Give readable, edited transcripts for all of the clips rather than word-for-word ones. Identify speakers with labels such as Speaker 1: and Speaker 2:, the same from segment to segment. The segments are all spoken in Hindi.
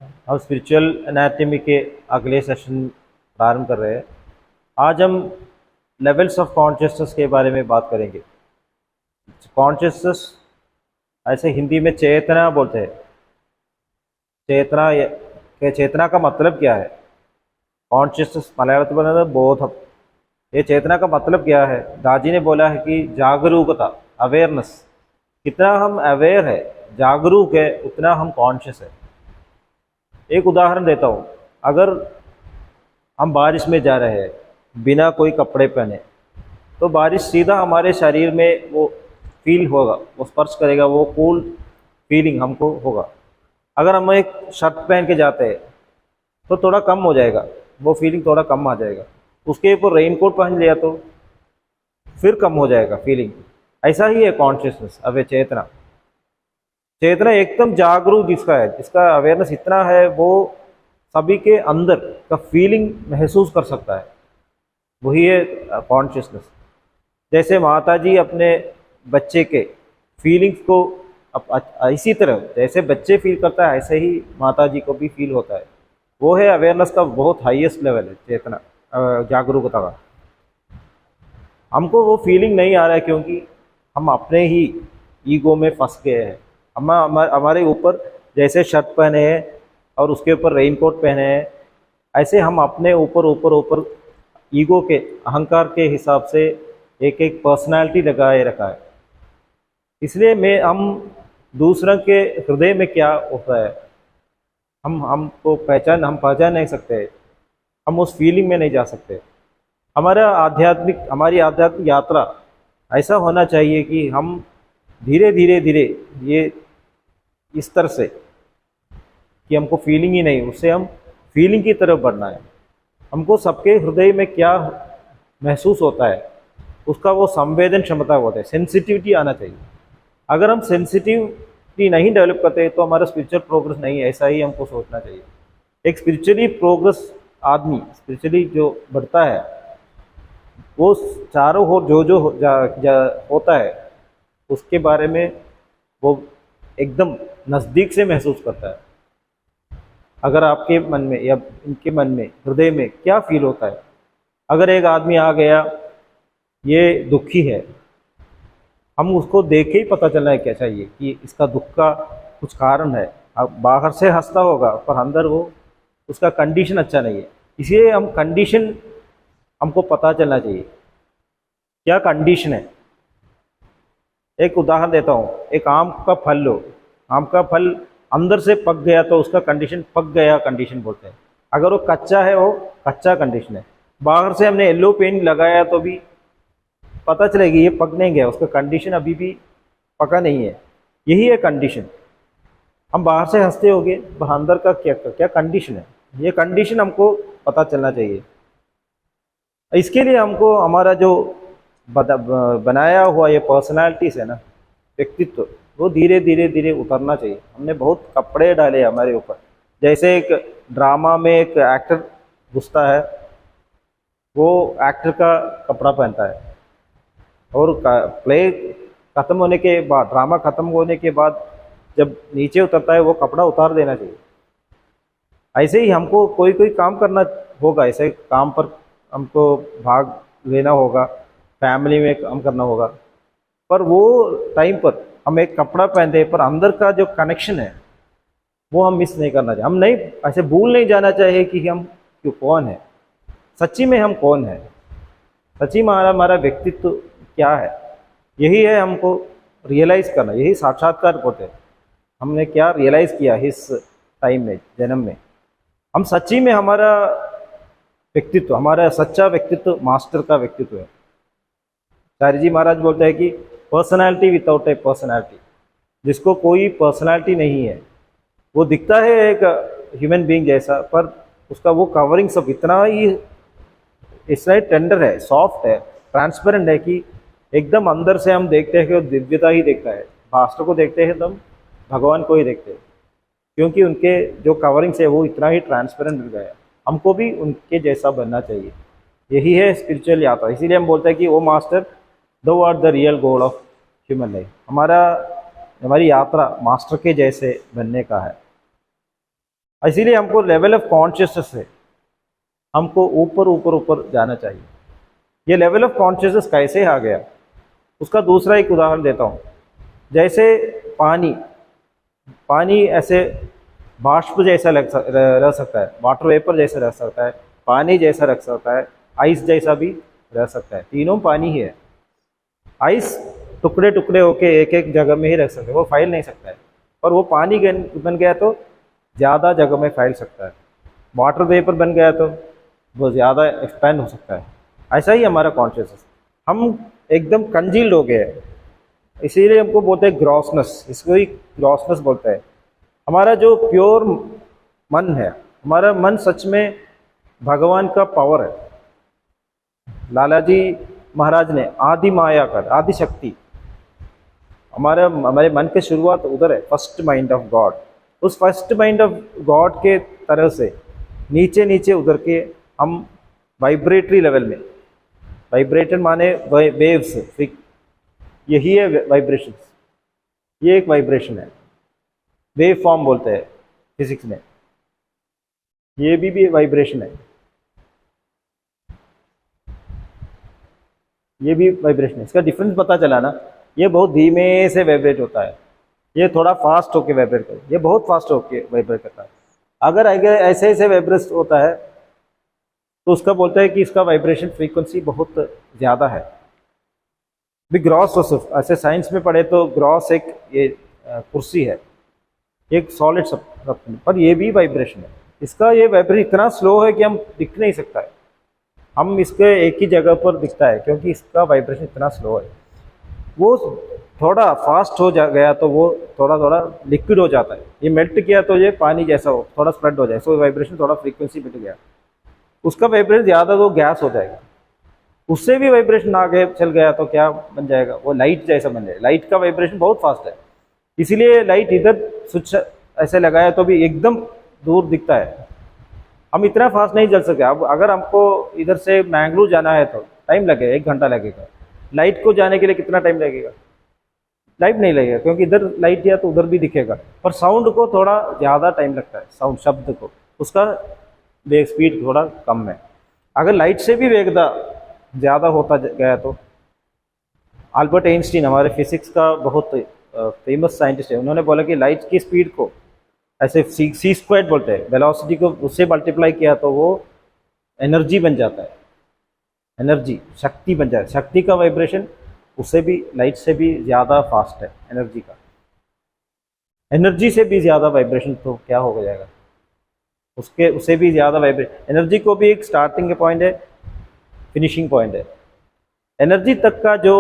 Speaker 1: हम स्पिरिचुअल एनाटॉमी के अगले सेशन प्रारंभ कर रहे हैं। आज हम लेवल्स ऑफ कॉन्शियसनेस के बारे में बात करेंगे। कॉन्शियसनेस ऐसे हिंदी में चेतना बोलते हैं। चेतना का मतलब क्या है? कॉन्शियसनेस मलयालത്തിൽ പറയുന്നത് ബോധം। ये चेतना का मतलब क्या है? दाजी ने बोला है कि जागरूकता, अवेयरनेस। कितना हम अवेयर है, जागरूक है, उतना हम कॉन्शियस है। एक उदाहरण देता हूँ। अगर हम बारिश में जा रहे हैं बिना कोई कपड़े पहने, तो बारिश सीधा हमारे शरीर में वो फील होगा, वो स्पर्श करेगा, वो कूल फीलिंग हमको होगा। अगर हम एक शर्ट पहन के जाते हैं तो थोड़ा कम हो जाएगा, वो फीलिंग थोड़ा कम आ जाएगा। उसके ऊपर रेनकोट पहन लिया तो फिर कम हो जाएगा फीलिंग। ऐसा ही है कॉन्शियसनेस। अब चेतना, चेतना एकदम जागरूक जिसका है, जिसका अवेयरनेस इतना है, वो सभी के अंदर का फीलिंग महसूस कर सकता है, वही है कॉन्शियसनेस। जैसे माता जी अपने बच्चे के फीलिंग्स को इसी तरह जैसे बच्चे फील करता है, ऐसे ही माता जी को भी फील होता है। वो है अवेयरनेस का बहुत हाईएस्ट लेवल है, चेतना, जागरूकता का। हमको वो फीलिंग नहीं आ रहा है क्योंकि हम अपने ही ईगो में फंस गए हैं। हमारे ऊपर जैसे शर्ट पहने हैं और उसके ऊपर रेनकोट पहने हैं, ऐसे हम अपने ऊपर ऊपर ऊपर ईगो के, अहंकार के हिसाब से एक एक पर्सनालिटी लगाए रखा है। इसलिए हम दूसरों के हृदय में क्या होता है हम पहचान नहीं सकते। हम उस फीलिंग में नहीं जा सकते। हमारी आध्यात्मिक यात्रा ऐसा होना चाहिए कि हम धीरे धीरे धीरे ये इस तरह से कि हमको फीलिंग ही नहीं, उससे हम फीलिंग की तरफ बढ़ना है। हमको सबके हृदय में क्या महसूस होता है उसका वो संवेदन क्षमता बोलते हैं, सेंसिटिविटी आना चाहिए। अगर हम सेंसिटिविटी नहीं डेवलप करते तो हमारा स्पिरिचुअल प्रोग्रेस नहीं है, ऐसा ही हमको सोचना चाहिए। एक स्पिरिचुअली प्रोग्रेस आदमी, स्पिरिचुअली जो बढ़ता है, वो चारों ओर जो होता है उसके बारे में वो एकदम नज़दीक से महसूस करता है। अगर आपके मन में या इनके मन में, हृदय में क्या फील होता है। अगर एक आदमी आ गया, ये दुखी है, हम उसको देख के ही पता चलना है क्या चाहिए कि इसका दुख का कुछ कारण है। अब बाहर से हंसता होगा पर अंदर वो उसका कंडीशन अच्छा नहीं है। इसलिए हमको पता चलना चाहिए क्या कंडीशन है। एक उदाहरण देता हूँ। एक आम का फल लो, आम का फल अंदर से पक गया तो उसका कंडीशन पक गया कंडीशन बोलते हैं। अगर वो कच्चा है, वो कच्चा कंडीशन है। बाहर से हमने येलो पेंट लगाया तो भी पता चलेगी ये पक नहीं गया, उसका कंडीशन अभी भी पका नहीं है। यही है कंडीशन। हम बाहर से हंसते होंगे पर अंदर का क्या कंडीशन है, ये कंडीशन हमको पता चलना चाहिए। इसके लिए हमको हमारा जो बनाया हुआ ये पर्सनालिटीज है ना, व्यक्तित्व, वो धीरे धीरे धीरे उतरना चाहिए। हमने बहुत कपड़े डाले हमारे ऊपर। जैसे एक ड्रामा में एक एक्टर घुसता है, वो एक्टर का कपड़ा पहनता है और प्ले खत्म होने के बाद, ड्रामा खत्म होने के बाद जब नीचे उतरता है वो कपड़ा उतार देना चाहिए। ऐसे ही हमको कोई कोई काम करना होगा, ऐसे काम पर हमको भाग लेना होगा, फैमिली में काम करना होगा, पर वो टाइम पर हम एक कपड़ा पहनते हैं पर अंदर का जो कनेक्शन है वो हम मिस नहीं करना चाहिए। हम नहीं ऐसे भूल नहीं जाना चाहिए कि हम क्यों कौन है, सच्ची में हम कौन है, सच्ची में हमारा व्यक्तित्व क्या है। यही है हमको रियलाइज़ करना, यही साक्षात्कार बोलते हैं। हमने क्या रियलाइज़ किया इस टाइम में, जन्म में। हम सच्ची में हमारा व्यक्तित्व, हमारा सच्चा व्यक्तित्व मास्टर का व्यक्तित्व है। चार्य जी महाराज बोलते हैं कि पर्सनैलिटी विदाउट ए पर्सनैलिटी, जिसको कोई पर्सनैलिटी नहीं है, वो दिखता है एक ह्यूमन बीइंग जैसा, पर उसका वो कवरिंग सब इतना ही टेंडर है, सॉफ्ट है, ट्रांसपेरेंट है कि एकदम अंदर से हम देखते हैं कि वो दिव्यता ही देखता है। मास्टर को देखते हैं तो हम भगवान को ही देखते हैं, क्योंकि उनके जो कवरिंग्स है वो इतना ही ट्रांसपेरेंट हो गया है। हमको भी उनके जैसा बनना चाहिए। यही है स्पिरिचुअल यात्रा। इसीलिए हम बोलते हैं कि वो master thou art the real goal of human life. हमारी यात्रा मास्टर के जैसे बनने का है। इसीलिए हमको लेवल ऑफ कॉन्शियसनेस से हमको ऊपर ऊपर ऊपर जाना चाहिए। ये लेवल ऑफ कॉन्शियसनेस कैसे आ गया, उसका दूसरा एक उदाहरण देता हूँ। जैसे पानी पानी ऐसे बाष्प जैसा रह सकता है, वाटर वेपर जैसा रह सकता है, पानी जैसा रख सकता है, आइस जैसा भी रह सकता है। तीनों पानी ही है। आइस टुकड़े टुकड़े होके एक एक जगह में ही रख सकते हैं, वो फैल नहीं सकता है। पर वो पानी बन गया तो ज़्यादा जगह में फैल सकता है। वाटर वेपर बन गया तो वो ज़्यादा एक्सपेंड हो सकता है। ऐसा ही हमारा कॉन्शियसनेस, हम एकदम कंजील्ड हो गए हैं। इसीलिए हमको बोलते हैं ग्रॉसनेस, इसको ही ग्रॉसनेस बोलते हैं। हमारा जो प्योर मन है, हमारा मन सच में भगवान का पावर है। लालाजी महाराज ने आदि माया कर, आदि शक्ति, हमारे मन की शुरुआत उधर है, फर्स्ट माइंड ऑफ गॉड। उस फर्स्ट माइंड ऑफ गॉड के तरह से नीचे नीचे उधर के हम वाइब्रेटरी लेवल में, वाइब्रेटर माने वेव्स, यही है वाइब्रेशन। ये एक वाइब्रेशन है, वेव फॉर्म बोलते हैं फिजिक्स में। ये भी वाइब्रेशन है, ये भी वाइब्रेशन है। इसका डिफरेंस पता चला ना, ये बहुत धीमे से वाइब्रेट होता है, ये थोड़ा फास्ट होके वाइब्रेट करता है, ये बहुत फास्ट होके वाइब्रेट करता है। अगर ऐसे ऐसे वाइब्रेट होता है तो उसका बोलता है कि इसका वाइब्रेशन फ्रीक्वेंसी बहुत ज़्यादा है। भी ग्रॉस, ऐसे साइंस में पढ़े तो ग्रॉस एक ये कुर्सी है, एक सॉलिड सब, पर ये भी वाइब्रेशन है। इसका ये वाइब्रेशन इतना स्लो है कि हम दिख नहीं सकता है, हम इसके एक ही जगह पर दिखता है क्योंकि इसका वाइब्रेशन इतना स्लो है। वो थोड़ा फास्ट हो गया तो वो थोड़ा थोड़ा लिक्विड हो जाता है, ये मेल्ट किया तो ये पानी जैसा हो, थोड़ा स्प्रेड हो जाए, सो वाइब्रेशन थोड़ा फ्रीक्वेंसी बढ़ गया, उसका वाइब्रेशन ज़्यादा तो गैस हो जाएगा। उससे भी वाइब्रेशन आगे चल गया तो क्या बन जाएगा, वो लाइट जैसा बन जाएगा। लाइट का वाइब्रेशन बहुत फास्ट है, इसीलिए लाइट इधर स्विच ऐसे लगाया तो भी एकदम दूर दिखता है। हम इतना फास्ट नहीं चल सकते। अब अगर हमको इधर से मैंगलोर जाना है तो टाइम लगेगा, 1 घंटा लगेगा। लाइट को जाने के लिए कितना टाइम लगेगा, लाइट नहीं लगेगा, क्योंकि इधर लाइट दिया तो उधर भी दिखेगा। पर साउंड को थोड़ा ज़्यादा टाइम लगता है, साउंड शब्द को, उसका वेग स्पीड थोड़ा कम है। अगर लाइट से भी वेगता ज़्यादा होता गया तो, अल्बर्ट आइंस्टीन हमारे फिजिक्स का बहुत फेमस साइंटिस्ट है, उन्होंने बोला कि लाइट की स्पीड को ऐसे सी स्क्वायर बोलते हैं, वेलोसिटी को उससे मल्टीप्लाई किया तो वो एनर्जी बन जाता है, एनर्जी शक्ति बन जाता है। शक्ति का वाइब्रेशन उससे भी, लाइट से भी ज़्यादा फास्ट है एनर्जी का। एनर्जी से भी ज़्यादा वाइब्रेशन तो क्या हो जाएगा, उससे भी ज़्यादा वाइब्रेशन। एनर्जी को भी एक स्टार्टिंग पॉइंट है, फिनिशिंग पॉइंट है। एनर्जी तक का जो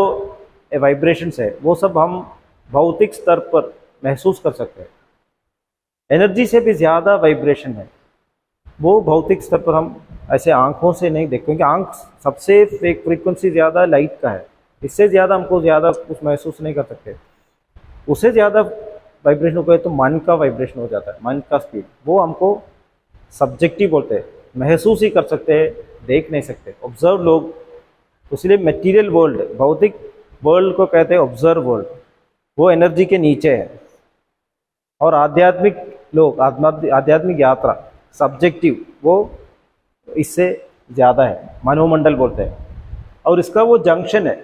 Speaker 1: वाइब्रेशंस है वो सब हम भौतिक स्तर पर महसूस कर सकते हैं। एनर्जी से भी ज़्यादा वाइब्रेशन है, वो भौतिक स्तर पर हम ऐसे आंखों से नहीं देखते, क्योंकि आंख सबसे फ्रीक्वेंसी ज़्यादा लाइट का है, इससे ज़्यादा हमको ज़्यादा कुछ महसूस नहीं कर सकते। उससे ज़्यादा वाइब्रेशन हो गए तो मन का वाइब्रेशन हो जाता है, मन का स्पीड, वो हमको सब्जेक्टिव बोलते हैं, महसूस ही कर सकते हैं, देख नहीं सकते, ऑब्जर्व लोग। इसलिए मटेरियल वर्ल्ड, भौतिक वर्ल्ड को कहते हैं ऑब्जर्व वर्ल्ड, वो एनर्जी के नीचे है। और आध्यात्मिक लोग, आध्यात्मिक यात्रा सब्जेक्टिव, वो इससे ज़्यादा है, मनोमंडल बोलते हैं, और इसका वो जंक्शन है।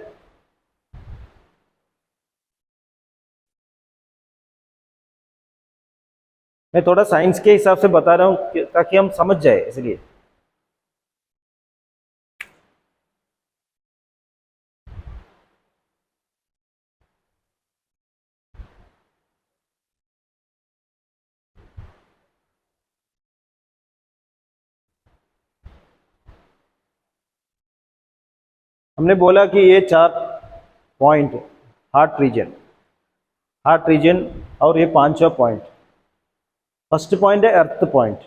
Speaker 1: मैं थोड़ा साइंस के हिसाब से बता रहा हूँ ताकि हम समझ जाए, इसलिए। हमने बोला कि ये 4 point, heart region, heart region, और ये 5वां पॉइंट। फर्स्ट पॉइंट है अर्थ पॉइंट,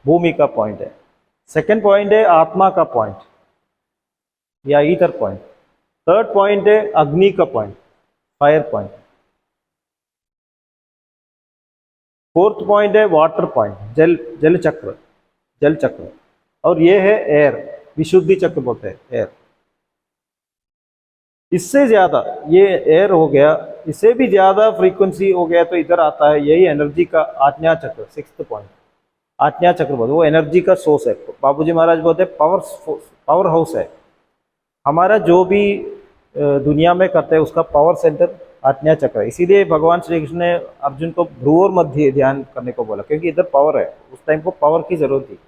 Speaker 1: भूमि का पॉइंट है। सेकंड पॉइंट है आत्मा का पॉइंट या ईथर पॉइंट। थर्ड पॉइंट है अग्नि का point, fire point. Fourth point है वाटर पॉइंट, जल चक्र, जल चक्र। और ये है एयर, विशुद्धि चक्र बोलते हैं एयर। इससे ज्यादा ये एयर हो गया, इससे भी ज़्यादा फ्रीक्वेंसी हो गया तो इधर आता है, यही एनर्जी का आज्ञा चक्र, 6th पॉइंट आज्ञा चक्र बोलते, वो एनर्जी का सोर्स है। बाबूजी महाराज बोलते हैं पावर हाउस है हमारा, जो भी दुनिया में करते हैं उसका पावर सेंटर आज्ञा चक्र है। इसीलिए भगवान श्री कृष्ण ने अर्जुन को भ्रूर मध्य ध्यान करने को बोला, क्योंकि इधर पावर है। उस टाइम को पावर की जरूरत थी,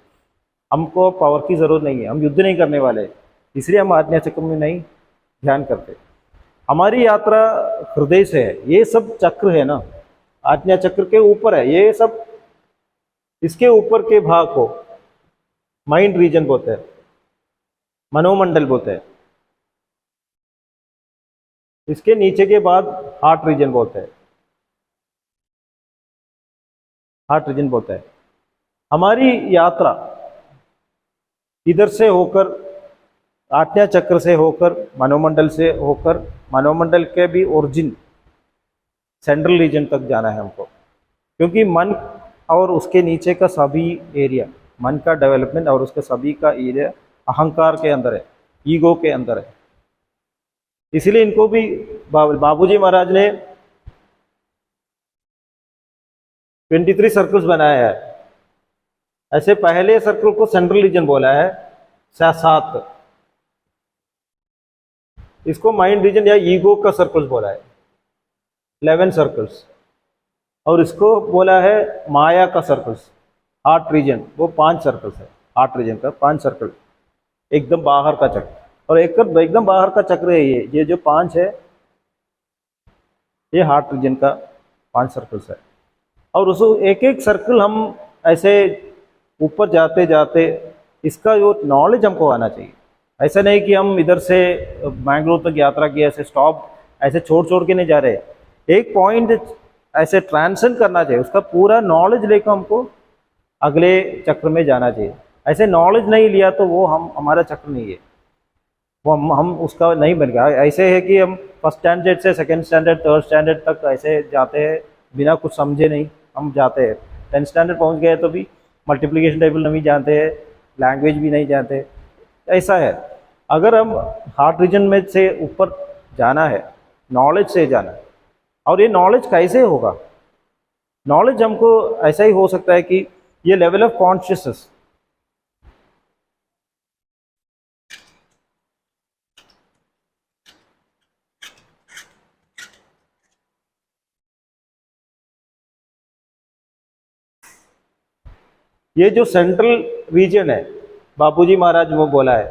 Speaker 1: हमको पावर की जरूरत नहीं है, हम युद्ध नहीं करने वाले, इसलिए हम आज्ञा चक्र में नहीं ध्यान करते। हमारी यात्रा हृदय से है, ये सब चक्र है ना, आज्ञा चक्र के ऊपर है ये सब, इसके ऊपर के भाग को माइंड रीजन बोलते हैं, मनोमंडल बोलते हैं। इसके नीचे के बाद हार्ट रीजन बोलते हैं, हार्ट रीजन बोलते हैं। हमारी यात्रा इधर से होकर, आज्ञा चक्र से होकर, मनोमंडल से होकर, मनोमंडल के भी ओरिजिन सेंट्रल रीजन तक जाना है हमको, क्योंकि मन और उसके नीचे का सभी एरिया, मन का डेवलपमेंट और उसके सभी का एरिया अहंकार के अंदर है, ईगो के अंदर है। इसलिए इनको भी बाबूजी महाराज ने 23 सर्कल्स बनाया है। ऐसे पहले सर्कल को सेंट्रल रीजन बोला है, 7, इसको माइंड रीजन या ईगो का सर्कल्स बोला है, 11 सर्कल्स, और इसको बोला है माया का सर्कल्स, हार्ट रीजन, वो 5 सर्कल्स है, हार्ट रीजन का 5 सर्कल, एकदम बाहर का चक्र, और एकदम बाहर का चक्र है ये जो 5 है, ये हार्ट रीजन का 5 सर्कल्स है। और उस एक एक सर्कल हम ऐसे ऊपर जाते जाते, इसका जो नॉलेज हमको आना चाहिए। ऐसा नहीं कि हम इधर से मैंगलोर तक यात्रा की, ऐसे स्टॉप ऐसे छोड़ के नहीं जा रहे, एक पॉइंट ऐसे ट्रांसेंड करना चाहिए, उसका पूरा नॉलेज लेकर हमको अगले चक्र में जाना चाहिए। ऐसे नॉलेज नहीं लिया तो वो हमारा चक्र नहीं है, वो हम उसका नहीं बन गया। ऐसे है कि हम फर्स्ट स्टैंडर्ड से सेकंड स्टैंडर्ड, थर्ड स्टैंडर्ड तक ऐसे जाते हैं, बिना कुछ समझे नहीं हम जाते हैं। 10th स्टैंडर्ड पहुंच गए तो भी मल्टीप्लिकेशन टेबल नहीं जानते हैं, लैंग्वेज भी नहीं जानते, ऐसा है। अगर हम हार्ट रीजन में से ऊपर जाना है, नॉलेज से जाना है, और ये नॉलेज कैसे होगा? नॉलेज हमको ऐसा ही हो सकता है कि ये लेवल ऑफ कॉन्शियसनेस, ये जो सेंट्रल रीजन है, बापूजी महाराज वो बोला है,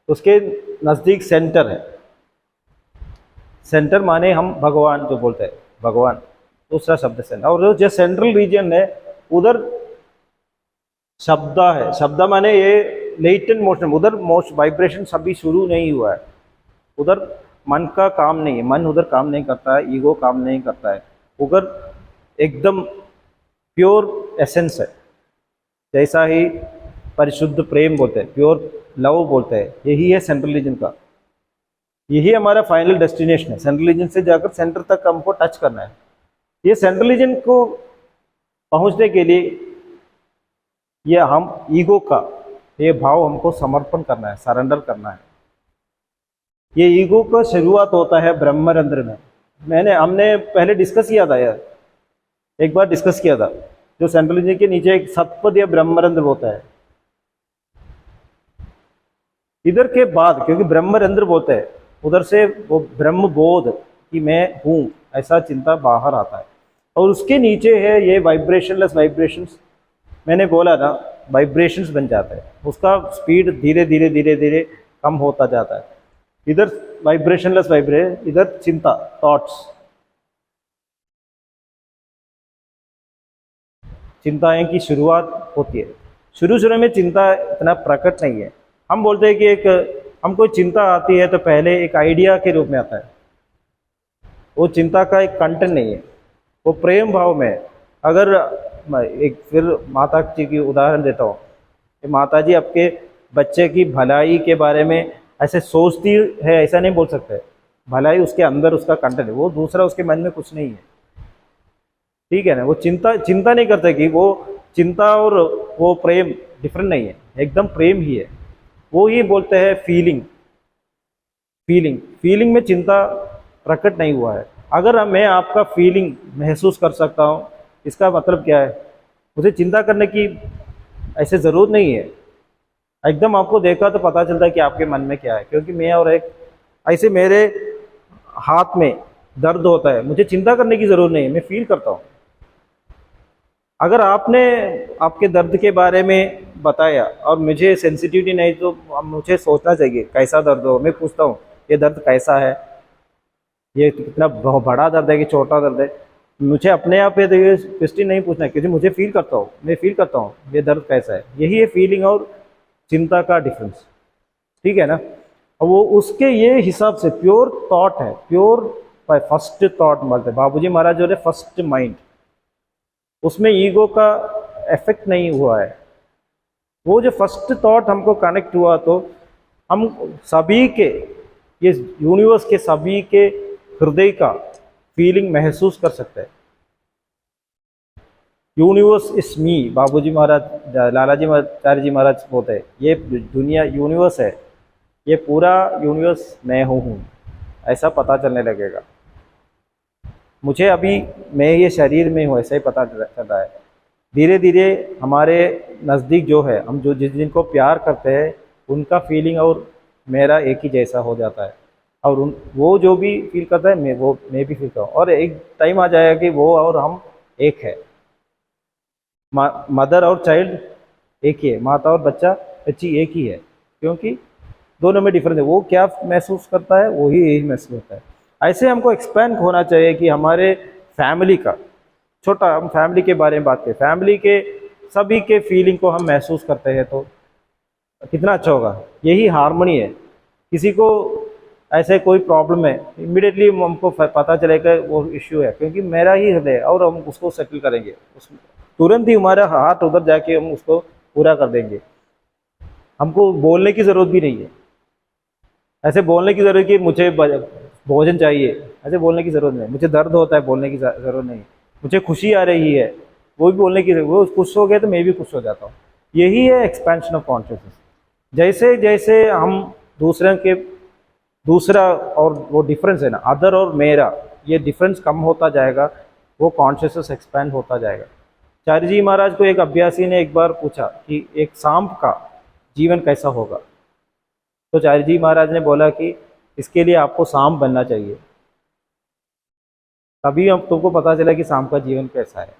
Speaker 1: उसके नजदीक सेंटर है। सेंटर माने हम भगवान जो बोलते हैं, भगवान दूसरा शब्द सेंटर, और जो सेंट्रल रीजन है उधर शब्दा है। शब्दा माने ये लेटेंट मोशन, उधर मोशन वाइब्रेशन सभी शुरू नहीं हुआ है, उधर मन का काम नहीं है, मन उधर काम नहीं करता है, ईगो काम नहीं करता है, उधर एकदम प्योर एसेंस है। जैसा ही परिशुद्ध प्रेम बोलते हैं, प्योर लव बोलते हैं, यही है सेंट्रल रीजन का, यही हमारा फाइनल डेस्टिनेशन है। सेंट्रल रीजन से जाकर सेंटर तक हमको टच करना है। ये सेंट्रल रीजन को पहुंचने के लिए ये हम ईगो का ये भाव हमको समर्पण करना है, सरेंडर करना है। ये ईगो का शुरुआत होता है ब्रह्मरंध्र में। हमने पहले डिस्कस किया था यार, एक बार डिस्कस किया था, जो सेंट्रल रीजन के नीचे एक सतपद या ब्रह्मरंध्र होता है। इधर के बाद, क्योंकि ब्रह्मरंध्र बोलते हैं, उधर से वो ब्रह्म बोध कि मैं हूँ ऐसा चिंता बाहर आता है, और उसके नीचे है ये वाइब्रेशनलेस वाइब्रेशंस। मैंने बोला ना, वाइब्रेशंस बन जाता है, उसका स्पीड धीरे धीरे धीरे धीरे कम होता जाता है। इधर वाइब्रेशनलेस वाइब्रेशन, इधर चिंता, थॉट्स, चिंताएं की शुरुआत होती है। शुरू में चिंता इतना प्रकट नहीं है। हम बोलते हैं कि एक हमको चिंता आती है तो पहले एक आइडिया के रूप में आता है, वो चिंता का एक कंटेंट नहीं है, वो प्रेम भाव में है। अगर एक फिर माता जी की उदाहरण देता हूँ, माता जी आपके बच्चे की भलाई के बारे में ऐसे सोचती है, ऐसा नहीं बोल सकते। भलाई उसके अंदर उसका कंटेंट है, वो दूसरा उसके मन में कुछ नहीं है, ठीक है ना। वो चिंता नहीं करते कि वो चिंता और वो प्रेम डिफरेंट नहीं है, एकदम प्रेम ही है। वो ही बोलते हैं फीलिंग। फीलिंग में चिंता प्रकट नहीं हुआ है। अगर मैं आपका फीलिंग महसूस कर सकता हूँ, इसका मतलब क्या है? मुझे चिंता करने की ऐसे ज़रूरत नहीं है। एकदम आपको देखा तो पता चलता है कि आपके मन में क्या है, क्योंकि मैं और एक ऐसे मेरे हाथ में दर्द होता है, मुझे चिंता करने की ज़रूरत नहीं है, मैं फील करता हूँ। अगर आपने आपके दर्द के बारे में बताया और मुझे सेंसिटिविटी नहीं, तो मुझे सोचना चाहिए कैसा दर्द हो। मैं पूछता हूँ ये दर्द कैसा है, ये कितना बड़ा दर्द है कि छोटा दर्द है। मुझे अपने आप ये क्वेश्चन नहीं पूछना है, क्योंकि मुझे फील करता हूँ, मैं फील करता हूँ ये दर्द कैसा है। यही है फीलिंग और चिंता का डिफरेंस, ठीक है ना। और वो उसके ये हिसाब से प्योर थॉट है, प्योर फर्स्ट थॉट बोलते बाबूजी महाराज जो है फर्स्ट माइंड, उसमें ईगो का इफेक्ट नहीं हुआ है। वो जो फर्स्ट थॉट हमको कनेक्ट हुआ, तो हम सभी के, ये यूनिवर्स के सभी के हृदय का फीलिंग महसूस कर सकते हैं। यूनिवर्स इस मी, बाबूजी महाराज लालाजी आचार्य जी महाराज बोलते हैं, ये दुनिया यूनिवर्स है, ये पूरा यूनिवर्स मैं हूँ, ऐसा पता चलने लगेगा। मुझे अभी मैं ये शरीर में हूँ ऐसा ही पता चल रहा है। धीरे धीरे हमारे नज़दीक जो है, हम जो जिनको प्यार करते हैं, उनका फीलिंग और मेरा एक ही जैसा हो जाता है। और वो जो भी फील करता है मैं भी फील करता हूँ। और एक टाइम आ जाएगा कि वो और हम एक है। मदर और चाइल्ड एक ही है, माता और बच्ची एक ही है, क्योंकि दोनों में डिफरेंस है। वो क्या महसूस करता है वही यही महसूस होता है। ऐसे हमको एक्सपेंड होना चाहिए कि हमारे फैमिली का, छोटा हम फैमिली के बारे में बात करें, फैमिली के सभी के फीलिंग को हम महसूस करते हैं तो कितना अच्छा होगा। यही हार्मनी है। किसी को ऐसे कोई प्रॉब्लम है, इमीडिएटली हमको पता चलेगा वो इश्यू है, क्योंकि मेरा ही हृदय है, और हम उसको सेटल करेंगे। तुरंत ही हमारा हाथ उधर जाके हम उसको पूरा कर देंगे। हमको बोलने की ज़रूरत भी नहीं है। ऐसे बोलने की ज़रूरत कि मुझे भोजन चाहिए, ऐसे बोलने की ज़रूरत नहीं। मुझे दर्द होता है, बोलने की ज़रूरत नहीं। मुझे खुशी आ रही है, वो भी बोलने की, वो खुश हो गए तो मैं भी खुश हो जाता हूँ। यही है एक्सपेंशन ऑफ कॉन्शियसनेस। जैसे जैसे हम दूसरा और वो डिफरेंस है ना, अदर और मेरा, ये डिफरेंस कम होता जाएगा, वो कॉन्शियसनेस एक्सपेंड होता जाएगा। चार्य जी महाराज को एक अभ्यासी ने एक बार पूछा कि एक सांप का जीवन कैसा होगा, तो चार्य जी महाराज ने बोला कि इसके लिए आपको सांप बनना चाहिए, तभी हम तुमको पता चला कि सांप का जीवन कैसा है।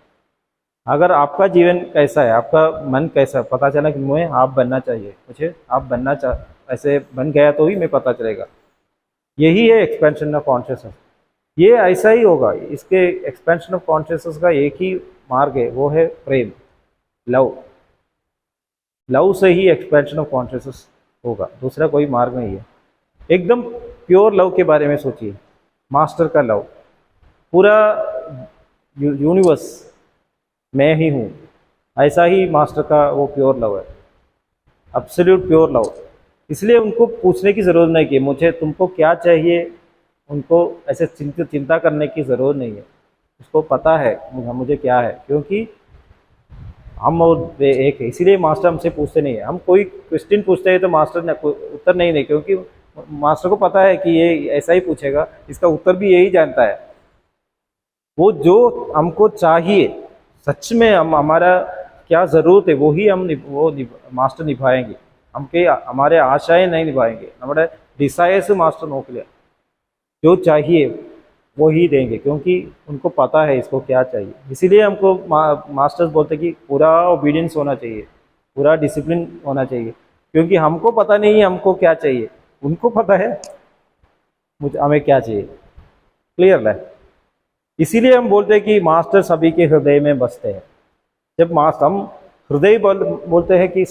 Speaker 1: अगर आपका जीवन कैसा है, आपका मन कैसा है, पता चला कि मुझे आप बनना चाहिए, मुझे आप बनना ऐसे बन गया तो ही मैं पता चलेगा। यही है एक्सपेंशन ऑफ कॉन्शियसनेस। ये ऐसा ही होगा। इसके एक्सपेंशन ऑफ कॉन्शियसनेस का एक ही मार्ग है, वो है प्रेम, लव। लव से ही एक्सपेंशन ऑफ कॉन्शियसनेस होगा, दूसरा कोई मार्ग नहीं है। एकदम प्योर लव के बारे में सोचिए, मास्टर का लव, पूरा यूनिवर्स मैं ही हूँ, ऐसा ही मास्टर का वो प्योर लव है, एब्सोल्यूट प्योर लव। इसलिए उनको पूछने की ज़रूरत नहीं कि मुझे तुमको क्या चाहिए, उनको ऐसे चिंता करने की ज़रूरत नहीं है। उसको पता है मुझे क्या है, क्योंकि हम और वे एक है। इसीलिए मास्टर हमसे पूछते नहीं है। हम कोई क्वेश्चन पूछते हैं तो मास्टर ने उत्तर नहीं दे, क्योंकि मास्टर को पता है कि ये ऐसा ही पूछेगा, इसका उत्तर भी यही जानता है। वो जो हमको चाहिए, सच में हमारा क्या ज़रूरत है, वो ही मास्टर निभाएंगे। हमारे आशाएं नहीं निभाएंगे, हमारे डिजायर्स मास्टर नोकलिया जो चाहिए वो ही देंगे, क्योंकि उनको पता है इसको क्या चाहिए। इसीलिए हमको मास्टर्स बोलते हैं कि पूरा ओबीडियंस होना चाहिए, पूरा डिसिप्लिन होना चाहिए, क्योंकि हमको पता नहीं है हमको क्या चाहिए, उनको पता है हमें क्या चाहिए। क्लियर है? इसीलिए हम बोलते हैं कि मास्टर सभी के हृदय में बसते हैं। जब हम हृदय बोलते हैं कि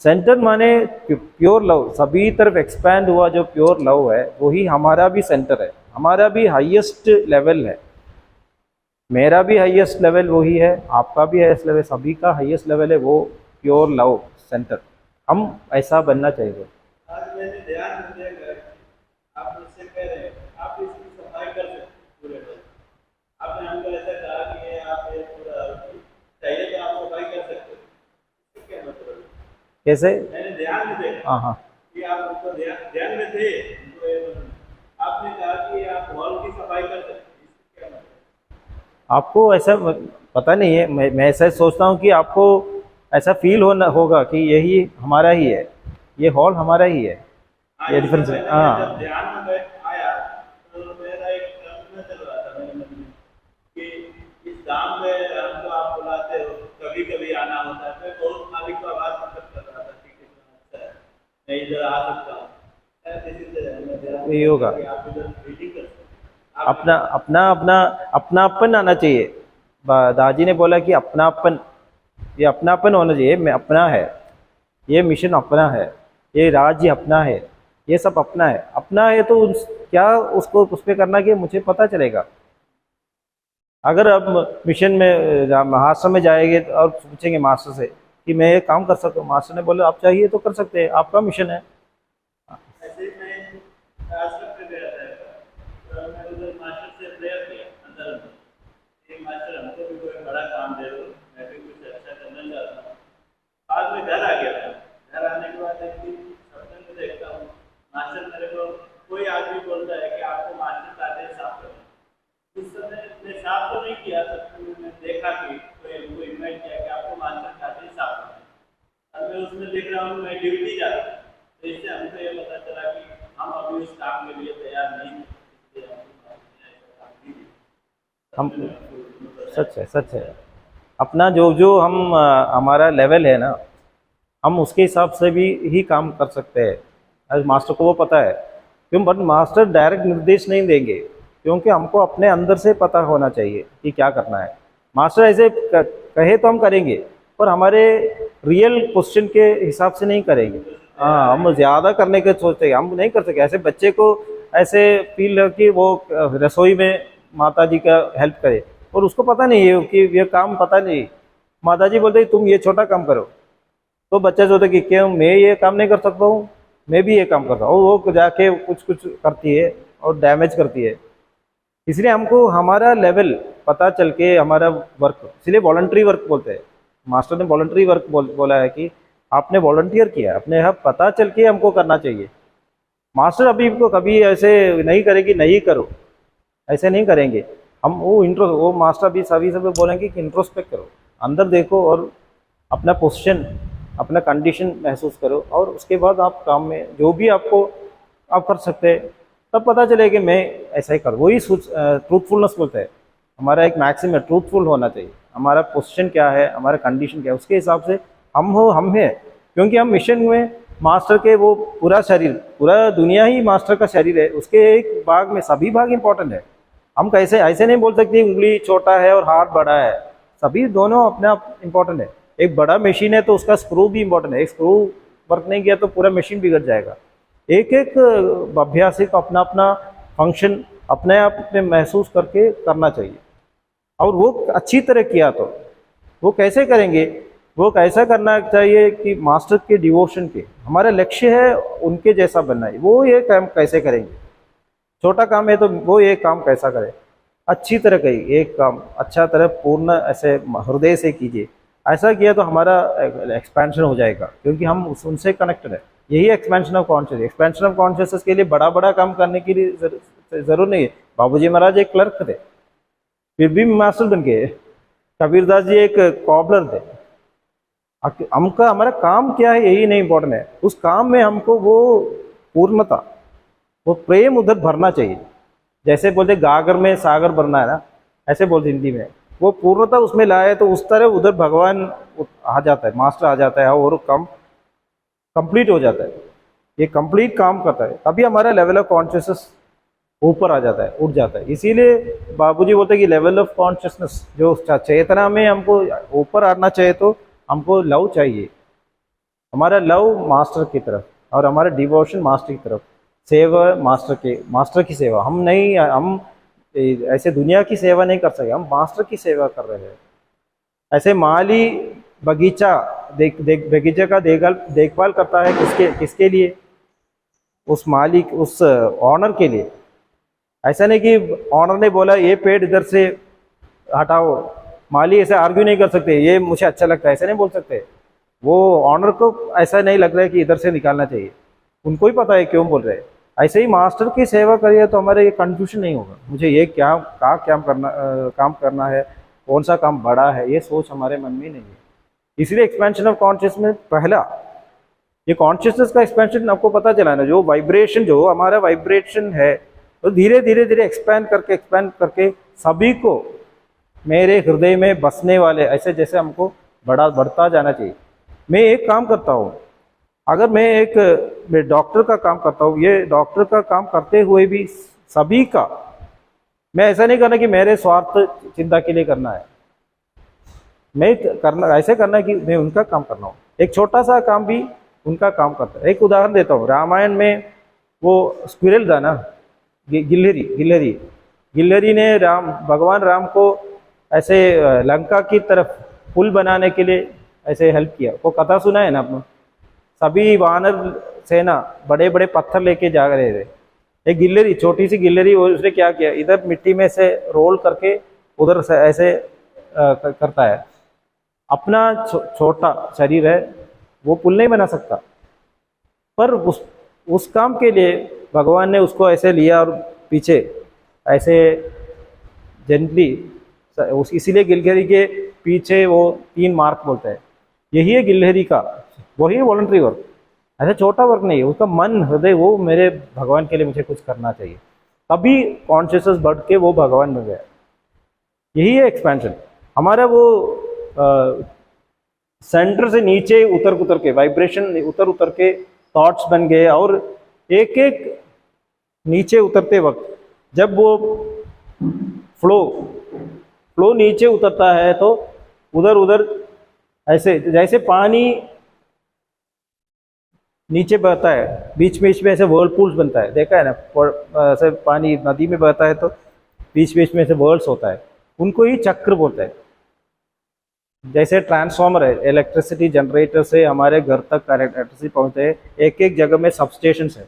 Speaker 1: सेंटर माने प्योर लव, सभी तरफ एक्सपैंड हुआ जो प्योर लव है, वही हमारा भी सेंटर है, हमारा भी हाईएस्ट लेवल है। मेरा भी हाईएस्ट लेवल वही है, आपका भी हाईएस्ट लेवल, सभी का हाईएस्ट लेवल है वो प्योर लव सेंटर। हम ऐसा बनना चाहिए।
Speaker 2: आज मैंने ध्यान दिया कि आप मुझसे कह रहे हैं आप इसकी सफाई कर सकते पूरे दिन। आपने हमको ऐसा कहा कि ये आप ये पूरा चाहिए तो आप सफाई कर सकते हो, क्या मतलब?
Speaker 1: कैसे?
Speaker 2: मैंने ध्यान दिया
Speaker 1: हाँ हाँ
Speaker 2: कि आप उनको ध्यान में थे उनको ये आपने कहा कि आप हॉल की सफाई कर सकते हैं, इससे क्या मतलब?
Speaker 1: आपको ऐसा पता नहीं है, मैं ऐसा सोचता हूँ कि आपको ऐसा फील होना होगा कि यही हमारा ही है, ये हॉल हमारा ही है।
Speaker 2: हाँ,
Speaker 1: ये
Speaker 2: इससे
Speaker 1: डिफरेंस है।
Speaker 2: पहले मैं जब
Speaker 1: हाँ
Speaker 2: ध्यान में बैठ आया तो मेरा एक प्रश्न चल रहा था मेरे मन में कि इस गांव में हमको आप बुलाते हो, कभी कभी आना होता है, मैं बहुत मालिक को आवाज मतलब कर रहा था कि कितना अच्छा है, मैं इधर आ सकता हूँ, शायद इसी से मैं ध्यान में
Speaker 1: यही होगा।
Speaker 2: कि आप इधर मीटिंग कर सकते हैं। आप
Speaker 1: अपना अपना अपना अपनापन आना चाहिए। दादी ने बोला कि अपनापन, ये अपनापन होना चाहिए। मैं अपना है, ये मिशन अपना है, ये राज्य अपना है, ये सब अपना है। अपना है तो क्या उसको उस पे करना कि मुझे पता चलेगा। अगर अब मिशन में महाराष्ट्र में जाएंगे और पूछेंगे मास्टर से कि मैं ये काम कर सकता हूँ, मास्टर ने बोला आप चाहिए तो कर सकते हैं, आपका मिशन है।
Speaker 2: ऐसे ही मैं राजस्थान पे गया था, तो मैं उधर मास्टर से प्रेयर किया अंदर अंदर कि मास्टर हमको भी कोई बड़ा काम दे दो, मैं भी कुछ अच्छा करना चाहता हूँ। बाद में घर आ गया था, घर आने के बाद एक दिन सत्संग में देखता हूँ मास्टर मेरे को कोई आदमी बोलता है कि आपको मास्टर का आदेश साफ करना। उस समय मैं साफ तो नहीं किया, सत्संग में मैंने देखा कि कोई हमको इन्वाइट किया कि आपको मास्टर का आदेश साफ करना। अब मैं उसमें देख रहा हूँ मैं ड्यूटी जा रहा हूँ, तो इससे हमको ये पता चला कि हम अभी उस काम के लिए तैयार नहीं हैं, इसलिए हमको मास्टर ने ऐसा काम नहीं दिया।
Speaker 1: हम
Speaker 2: तब मैंने उनको बताया।
Speaker 1: सच है, सच है। अपना जो जो हम हमारा लेवल है ना, हम उसके हिसाब से भी ही काम कर सकते हैं। आज मास्टर को वो पता है क्यों, बट मास्टर डायरेक्ट निर्देश नहीं देंगे, क्योंकि हमको अपने अंदर से पता होना चाहिए कि क्या करना है। मास्टर ऐसे कहे तो हम करेंगे, पर हमारे रियल क्वेश्चन के हिसाब से नहीं करेंगे। हाँ, हम ज़्यादा करने के सोचते हैं, हम नहीं कर सकते। ऐसे बच्चे को ऐसे फील है कि वो रसोई में माता जी का हेल्प करे, और उसको पता नहीं है कि ये काम पता नहीं। माता जी बोलते तुम ये छोटा काम करो, तो बच्चा सोचता कि क्यों मैं ये काम नहीं कर सकता हूँ, मैं भी ये काम करता हूँ। वो जाके कुछ कुछ करती है और डैमेज करती है। इसलिए हमको हमारा लेवल पता चल के हमारा वर्क, इसलिए वॉलंटरी वर्क बोलते हैं। मास्टर ने वॉलंटरी वर्क बोला है कि आपने वॉलंटियर किया, अपने यहाँ पता चल के हमको करना चाहिए। मास्टर अभी को कभी ऐसे नहीं करेगी नहीं करो, ऐसे नहीं करेंगे हम। वो मास्टर भी सभी सब बोलेंगे कि इंट्रोस्पेक्ट करो, अंदर देखो और अपना पोजीशन, अपना कंडीशन महसूस करो, और उसके बाद आप काम में जो भी आपको आप कर सकते हैं, तब पता चले कि मैं ऐसा ही करूँ। वही ट्रूथफुलनेस बोलते हैं। हमारा एक मैक्सिम है, ट्रूथफुल होना चाहिए। हमारा पोजीशन क्या है, हमारा कंडीशन क्या है, उसके हिसाब से हम है। क्योंकि हम मिशन में मास्टर के वो पूरा शरीर, पूरा दुनिया ही मास्टर का शरीर है, उसके एक भाग में सभी भाग इंपॉर्टेंट है। हम कैसे ऐसे नहीं बोल सकते उंगली छोटा है और हाथ बड़ा है, सभी दोनों अपने आप इंपॉर्टेंट है। एक बड़ा मशीन है तो उसका स्क्रू भी इंपॉर्टेंट है, एक स्क्रू वर्क नहीं किया तो पूरा मशीन बिगड़ जाएगा। एक एक अभ्यासी को अपना अपना फंक्शन अपने आप में महसूस करके करना चाहिए, और वो अच्छी तरह किया तो वो कैसे करेंगे, वो कैसा करना चाहिए कि मास्टर के डिवोशन के, हमारा लक्ष्य है उनके जैसा बनना है। वो ये काम कैसे करेंगे, छोटा काम है तो वो ये काम कैसा करे, अच्छी तरह करिए, एक काम अच्छा तरह पूर्ण ऐसे हृदय से कीजिए। ऐसा किया तो हमारा एक्सपेंशन हो जाएगा, क्योंकि हम उनसे कनेक्टेड है। यही expansion of conscious. Expansion of consciousness के लिए बड़ा बड़ा काम करने की जरूर नहीं है। बाबूजी महाराज एक क्लर्क थे, फिर भी मास्टर बन गए। कबीरदास जी एक कॉबलर थे। हमका हमारा काम क्या है यही नहीं इम्पोर्टेंट है, उस काम में हमको वो पूर्णता, वो प्रेम उधर भरना चाहिए। जैसे बोलते गागर में सागर भरना है ना, ऐसे बोलते हिंदी में, वो पूर्णता उसमें लाए तो उस तरह उधर भगवान आ जाता है, मास्टर आ जाता है, और काम कंप्लीट हो जाता है। ये कंप्लीट काम करता है, तभी हमारा लेवल ऑफ कॉन्शियसनेस ऊपर आ जाता है, उठ जाता है। इसीलिए बाबूजी बोलते हैं कि लेवल ऑफ कॉन्शियसनेस, जो चेतना में हमको ऊपर आना चाहिए, तो हमको लव चाहिए। हमारा लव मास्टर की तरफ और हमारा डिवोशन मास्टर की तरफ, सेवा मास्टर की सेवा। हम ऐसे दुनिया की सेवा नहीं कर सकते, हम मास्टर की सेवा कर रहे हैं। ऐसे माली बगीचा बगीचे का देखभाल करता है, किसके लिए, उस मालिक, उस ऑनर के लिए। ऐसा नहीं कि ऑनर ने बोला ये पेड़ इधर से हटाओ, माली ऐसे आर्ग्यू नहीं कर सकते, ये मुझे अच्छा लगता है, ऐसा नहीं बोल सकते। वो ऑनर को ऐसा नहीं लग रहा है कि इधर से निकालना चाहिए, उनको ही पता है क्यों बोल रहे हैं। ऐसे ही मास्टर की सेवा करिए तो हमारे ये कंफ्यूजन नहीं होगा, मुझे ये क्या काम करना है, कौन सा काम बड़ा है, ये सोच हमारे मन में नहीं है। इसलिए एक्सपेंशन ऑफ कॉन्शियसनेस पहला, ये कॉन्शियसनेस का एक्सपेंशन आपको पता चला ना, जो वाइब्रेशन, जो हमारा वाइब्रेशन है तो धीरे धीरे धीरे एक्सपैंड करके सभी को मेरे हृदय में बसने वाले, ऐसे जैसे हमको बढ़ता जाना चाहिए। मैं एक काम करता हूँ, अगर मैं डॉक्टर का काम करता हूँ, ये डॉक्टर का काम करते हुए भी सभी का, मैं ऐसा नहीं करना कि मेरे स्वार्थ चिंता के लिए करना है, मैं करना ऐसे करना कि मैं उनका काम करना हूँ, एक छोटा सा काम भी उनका काम करता है। एक उदाहरण देता हूँ, रामायण में वो स्क्विरल था ना, गिलहरी ने भगवान राम को ऐसे लंका की तरफ पुल बनाने के लिए ऐसे हेल्प किया। वो कथा सुना है ना आपने, सभी वानर सेना बड़े बड़े पत्थर लेके जा रहे थे, एक गिलहरी, छोटी सी गिलहरी, उसने क्या किया, इधर मिट्टी में से रोल करके उधर से ऐसे करता है। अपना छोटा शरीर है, वो पुल नहीं बना सकता, पर उस काम के लिए भगवान ने उसको ऐसे लिया और पीछे ऐसे जेंटली, इसीलिए गिलहरी के पीछे वो 3 मार्क बोलते हैं। यही है गिलहरी का, वही वॉलंटरी वर्क, ऐसा छोटा वर्क नहीं है, उसका मन हृदय, वो मेरे भगवान के लिए मुझे कुछ करना चाहिए, तभी कॉन्शियसनेस बढ़ के वो भगवान बन गया। यही है एक्सपेंशन हमारा, वो सेंटर से नीचे उतर के वाइब्रेशन उतर के थॉट्स बन गए, और एक एक नीचे उतरते वक्त जब वो फ्लो नीचे उतरता है तो उधर ऐसे जैसे पानी नीचे बहता है, बीच में ऐसे वर्लपूल्स बनता है, देखा है ना, ऐसे पानी नदी में बहता है तो बीच में ऐसे वर्ल्स होता है, उनको ही चक्र बोलते हैं। जैसे ट्रांसफार्मर है, इलेक्ट्रिसिटी जनरेटर से हमारे घर तक इलेक्ट्रिसिटी पहुंचते हैं, एक एक जगह में सबस्टेशन है,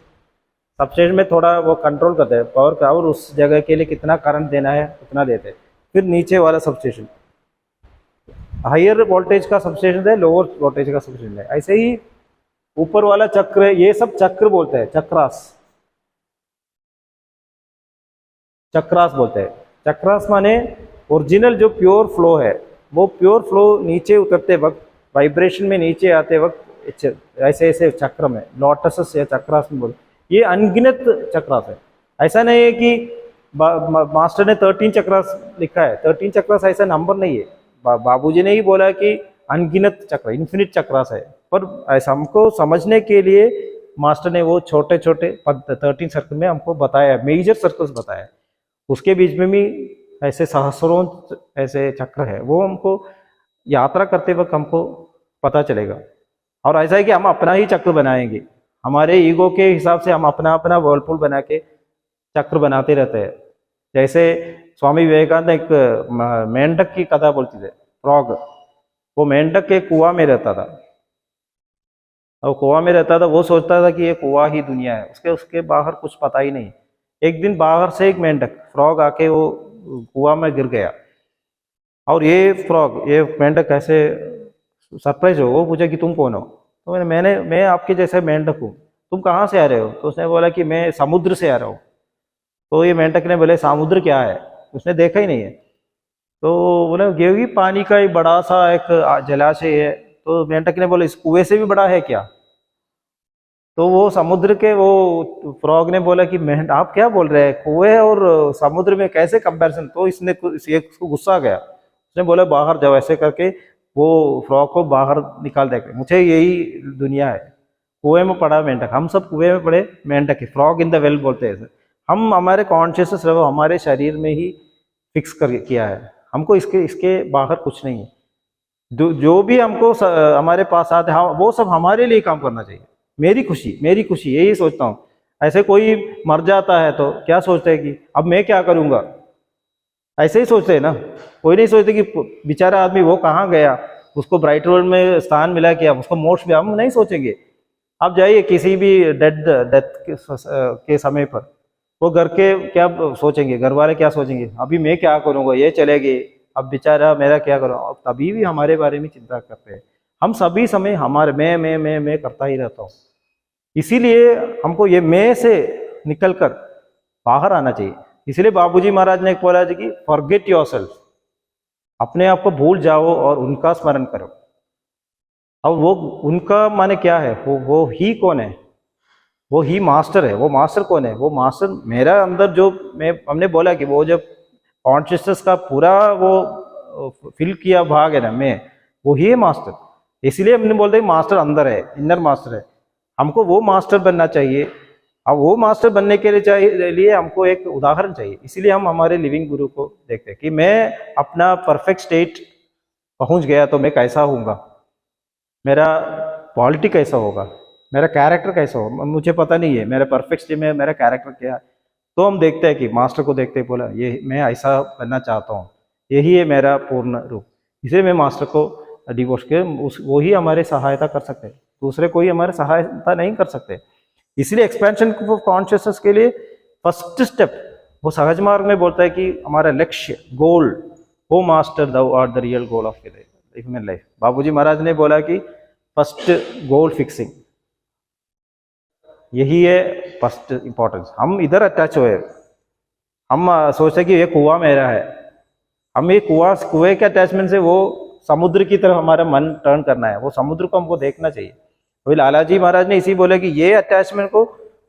Speaker 1: सबस्टेशन में थोड़ा वो कंट्रोल करते हैं पावर का, और उस जगह के लिए कितना करंट देना है उतना देते हैं। फिर नीचे वाला सबस्टेशन हायर वोल्टेज का सबस्टेशन है, लोअर वोल्टेज का सबस्टेशन है, ऐसे ही ऊपर वाला चक्र है, ये सब चक्र बोलते हैं, चक्रास बोलते हैं। चक्रास माने ओरिजिनल जो प्योर फ्लो है, वो प्योर फ्लो नीचे उतरते वक्त, वाइब्रेशन में नीचे आते वक्त ऐसे ऐसे चक्र में, लोटस या चक्रास में बोलते, ये अनगिनत चक्रास है। ऐसा नहीं है कि मास्टर ने 13 चक्रास लिखा है, 13 चक्रास ऐसा नंबर नहीं है, बाबूजी ने ही बोला कि अनगिनत चक्र, इन्फिनिट चक्रास है, पर ऐसा हमको समझने के लिए मास्टर ने वो छोटे छोटे 13 सर्कल में हमको बताया, मेजर सर्कल्स बताया, उसके बीच में भी ऐसे सहस्रों ऐसे चक्र है, वो हमको यात्रा करते वक्त हमको पता चलेगा। और ऐसा है कि हम अपना ही चक्र बनाएंगे, हमारे ईगो के हिसाब से हम अपना अपना वर्लपूल बना के चक्र बनाते रहते हैं। जैसे स्वामी विवेकानंद एक मेंढक की कथा बोलते थे, फ्रॉग, वो मेंढक के कुआं में रहता था, और कुआं में रहता था, वो सोचता था कि ये कुआं ही दुनिया है, उसके बाहर कुछ पता ही नहीं। एक दिन बाहर से एक मेंढक फ्रॉग आके वो कुआं में गिर गया, और ये मेंढक ऐसे सरप्राइज हो, वो पूछा कि तुम कौन हो, तो मैं आपके जैसे मेंढक हूँ, तुम कहाँ से आ रहे हो, तो उसने बोला कि मैं समुद्र से आ रहा हूँ। तो ये मेंढक ने बोले समुद्र क्या है, उसने देखा ही नहीं है, तो बोले ये भी पानी का एक बड़ा सा एक जलाशय है। तो मेंढक ने बोले इस कुएं से भी बड़ा है क्या, तो वो समुद्र के वो फ्रॉग ने बोला कि आप क्या बोल रहे हैं, कुएं और समुद्र में कैसे कंपैरिजन। तो इसको गुस्सा आ गया, उसने बोला बाहर जाओ, ऐसे करके वो फ्रॉग को बाहर निकाल देगा, मुझे यही दुनिया है, कुएं में पड़ा मेंढक, हम सब कुएं में पड़े मेंढक है, फ्रॉग इन द वेल बोलते हैं। हम हमारे कॉन्शियसनेस हमारे शरीर में ही फिक्स कर किया है, हमको इसके बाहर कुछ नहीं है। जो भी हमको हमारे पास आते हैं वो सब हमारे लिए काम करना चाहिए, मेरी खुशी यही सोचता हूँ। ऐसे कोई मर जाता है तो क्या सोचते हैं कि अब मैं क्या करूँगा, ऐसे ही सोचते हैं ना, कोई नहीं सोचते कि बेचारा आदमी वो कहाँ गया, उसको ब्राइट वर्ल्ड में स्थान मिला क्या, उसको मोक्ष भी, हम नहीं सोचेंगे। आप जाइए किसी भी डेथ के समय पर, वो घर के क्या सोचेंगे, घर वाले क्या सोचेंगे, अभी मैं क्या करूँगा, ये चले गए, अब बेचारा मेरा क्या करूँ, तभी भी हमारे बारे में चिंता करते हैं। हम सभी समय हमारे मैं करता ही रहता हूँ, इसीलिए हमको ये मैं से निकलकर बाहर आना चाहिए। इसलिए बाबूजी महाराज ने बोला जी कि फॉरगेट योरसेल्फ, अपने आप को भूल जाओ और उनका स्मरण करो। अब वो उनका माने क्या है, वो ही कौन है, वो ही मास्टर है। वो मास्टर कौन है, वो मास्टर मेरा अंदर जो मैं हमने बोला कि वो जब कॉन्शियसनेस का पूरा वो फिल किया भाग है ना मैं, वो ही है मास्टर। इसलिए हमने बोलते हैं मास्टर अंदर है, इनर मास्टर है। हमको वो मास्टर बनना चाहिए। अब वो मास्टर बनने के लिए हमको एक उदाहरण चाहिए। इसीलिए हम हमारे लिविंग गुरु को देखते हैं कि मैं अपना परफेक्ट स्टेट पहुंच गया तो मैं कैसा होऊंगा, मेरा क्वालिटी कैसा होगा, मेरा कैरेक्टर कैसा होगा, मुझे पता नहीं है मेरा परफेक्ट स्टेट में मेरा कैरेक्टर क्या है। तो हम देखते हैं कि मास्टर को देखते हैं, बोला ये मैं ऐसा बनना चाहता हूँ, यही है मेरा पूर्ण रूप। इसलिए मैं मास्टर को डिवोर्स के वो ही हमारे सहायता कर सकते हैं, दूसरे कोई हमारे सहायता नहीं कर सकते। इसलिए एक्सपेंशन ऑफ कॉन्शियसनेस के लिए फर्स्ट स्टेप वो सहज मार्ग में बोलता है कि हमारा लक्ष्य goal, O master thou art the real goal of human life. Babuji Maharaj ने बोला कि फर्स्ट गोल फिक्सिंग, यही है फर्स्ट इंपॉर्टेंस। हम इधर अटैच हुए, हम सोचते कि ये कुआं मेरा है, हम ये कुएं के अटैचमेंट से वो समुद्र की तरफ हमारा मन टर्न करना है, वो समुद्र को हमको देखना चाहिए। तो लालाजी महाराज ने इसी बोला कि ये अटैचमेंट को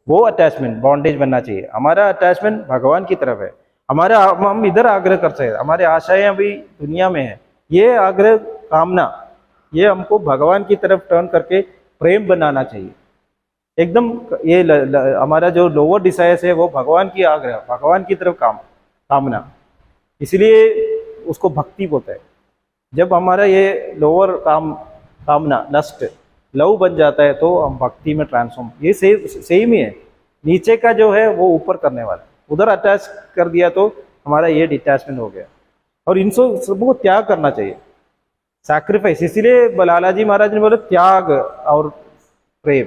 Speaker 1: वो अटैचमेंट बॉन्डेज बनना चाहिए। हमारा अटैचमेंट भगवान की तरफ है, हमारा हम इधर आग्रह करते हैं, हमारे आशाएं अभी दुनिया में है, ये आग्रह कामना ये हमको भगवान की तरफ टर्न करके प्रेम बनाना चाहिए एकदम। ये हमारा जो लोअर डिजायर्स है वो भगवान की आग्रह, भगवान की तरफ कामना, इसलिए उसको भक्ति बोलते हैं। जब हमारा ये लोअर कामना लस्ट लव बन जाता है तो हम भक्ति में ट्रांसफॉर्म, ये सेम ही है। नीचे का जो है वो ऊपर करने वाला, उधर अटैच कर दिया तो हमारा ये डिटैचमेंट हो गया। और इन सबको त्याग करना चाहिए, सैक्रिफाइस। इसीलिए लालाजी महाराज ने बोला त्याग और प्रेम,